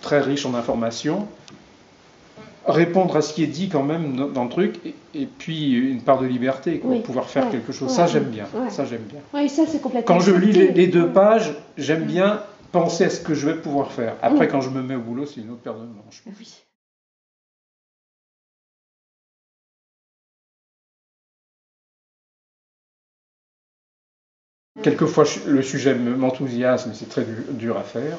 très riche en informations, répondre à ce qui est dit quand même dans le truc, et puis une part de liberté, quoi, pouvoir faire quelque chose. Ça, j'aime bien. Ça, j'aime bien. Oui, ça, c'est complètement Quand je lis les 2 pages, j'aime bien penser à ce que je vais pouvoir faire. Après, quand je me mets au boulot, c'est une autre paire de manches. Oui. Quelquefois, le sujet m'enthousiasme, mais c'est très dur à faire.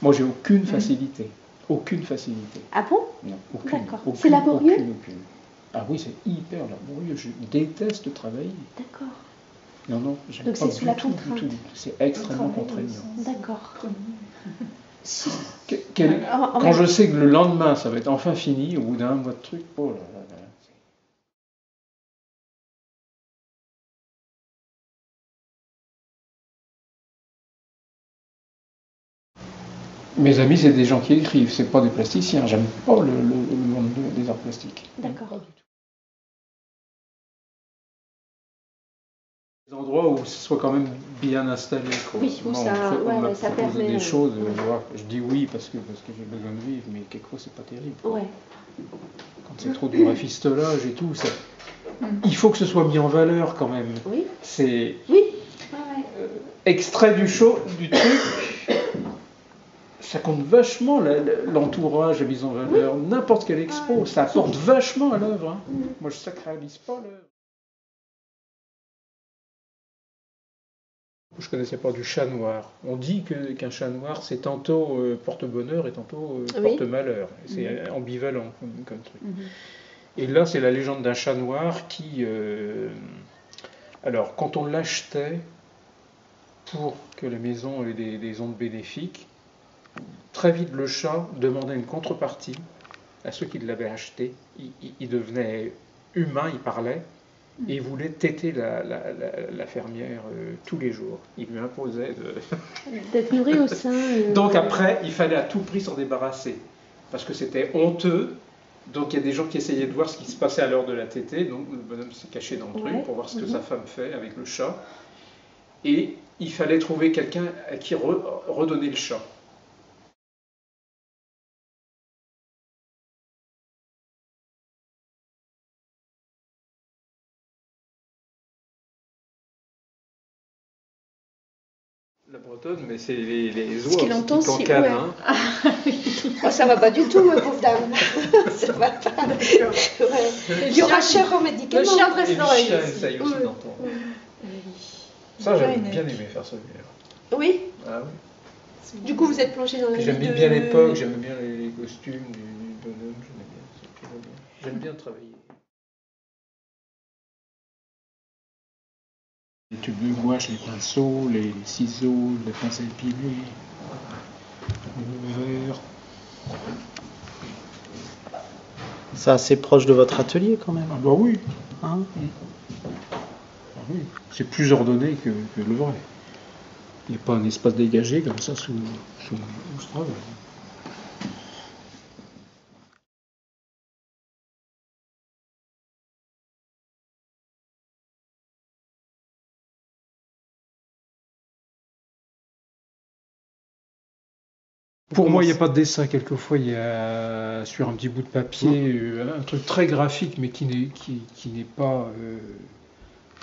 Moi, j'ai aucune facilité. Aucune facilité. Ah bon? Non, aucune. D'accord. C'est laborieux? Aucune. Ah oui, c'est hyper laborieux. Je déteste travailler. D'accord. Non, j'aime pas donc c'est sous la contrainte. Du tout. C'est extrêmement contraignant. D'accord. Quand je sais que le lendemain, ça va être enfin fini, au bout d'un mois de truc, oh là là. Mes amis, c'est des gens qui écrivent, c'est pas des plasticiens. J'aime pas le monde des arts plastiques. D'accord. Des endroits où ce soit quand même bien installé. Quoi. Oui, où on m'a ça proposé permet... des choses, je dis oui parce que j'ai besoin de vivre, mais quelquefois c'est pas terrible. Ouais. Quand c'est trop du rafistolage et tout, il faut que ce soit mis en valeur quand même. Oui. C'est ouais. Extrait du truc. Ça compte vachement l'entourage, la mise en valeur, n'importe quelle expo, ça apporte vachement à l'œuvre. Hein. Moi, je sacralise pas l'œuvre. Je ne connaissais pas du chat noir. On dit qu'un chat noir, c'est tantôt porte-bonheur et tantôt porte-malheur. C'est ambivalent comme truc. Et là, c'est la légende d'un chat noir qui... alors, quand on l'achetait pour que la maison ait des ondes bénéfiques, très vite, le chat demandait une contrepartie à ceux qui l'avaient acheté. Il devenait humain, il parlait, et il voulait téter la fermière tous les jours. Il lui imposait d'être nourri au sein. Donc après, il fallait à tout prix s'en débarrasser, parce que c'était honteux. Donc il y a des gens qui essayaient de voir ce qui se passait à l'heure de la tétée, donc le bonhomme s'est caché dans le truc pour voir ce que sa femme fait avec le chat. Et il fallait trouver quelqu'un à qui redonner le chat. La bretonne, mais c'est les oies qui cancanent. Hein. Oh, ça va pas du tout, ma pauvre dame. Ça va pas. Il y aura cher en médicaments. Le chien dresse l'oreille. Le chien essaye aussi d'entendre. Ça, j'avais bien aimé faire celui-là. Oui. Ah oui. Du coup, vous êtes plongé dans la vie J'aimais bien l'époque, j'aimais bien les costumes du bonhomme, j'aime bien travailler. Les tubes de gouache, les pinceaux, les ciseaux, les pinceaux épilés, le verre. C'est assez proche de votre atelier quand même. Ah bah oui. Hein? Ah oui. C'est plus ordonné que le vrai. Il n'y a pas un espace dégagé comme ça sous ce travail. Pour moi, il n'y a pas de dessin. Quelquefois, il y a sur un petit bout de papier un truc très graphique, mais qui n'est pas,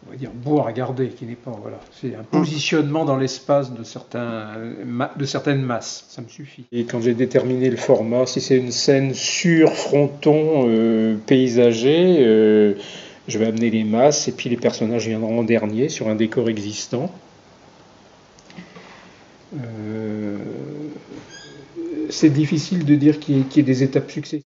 on va dire, beau à regarder, qui n'est pas, voilà. C'est un positionnement dans l'espace de certaines masses. Ça me suffit. Et quand j'ai déterminé le format, si c'est une scène sur fronton paysager, je vais amener les masses et puis les personnages viendront en dernier sur un décor existant. C'est difficile de dire qu'il y ait des étapes successives.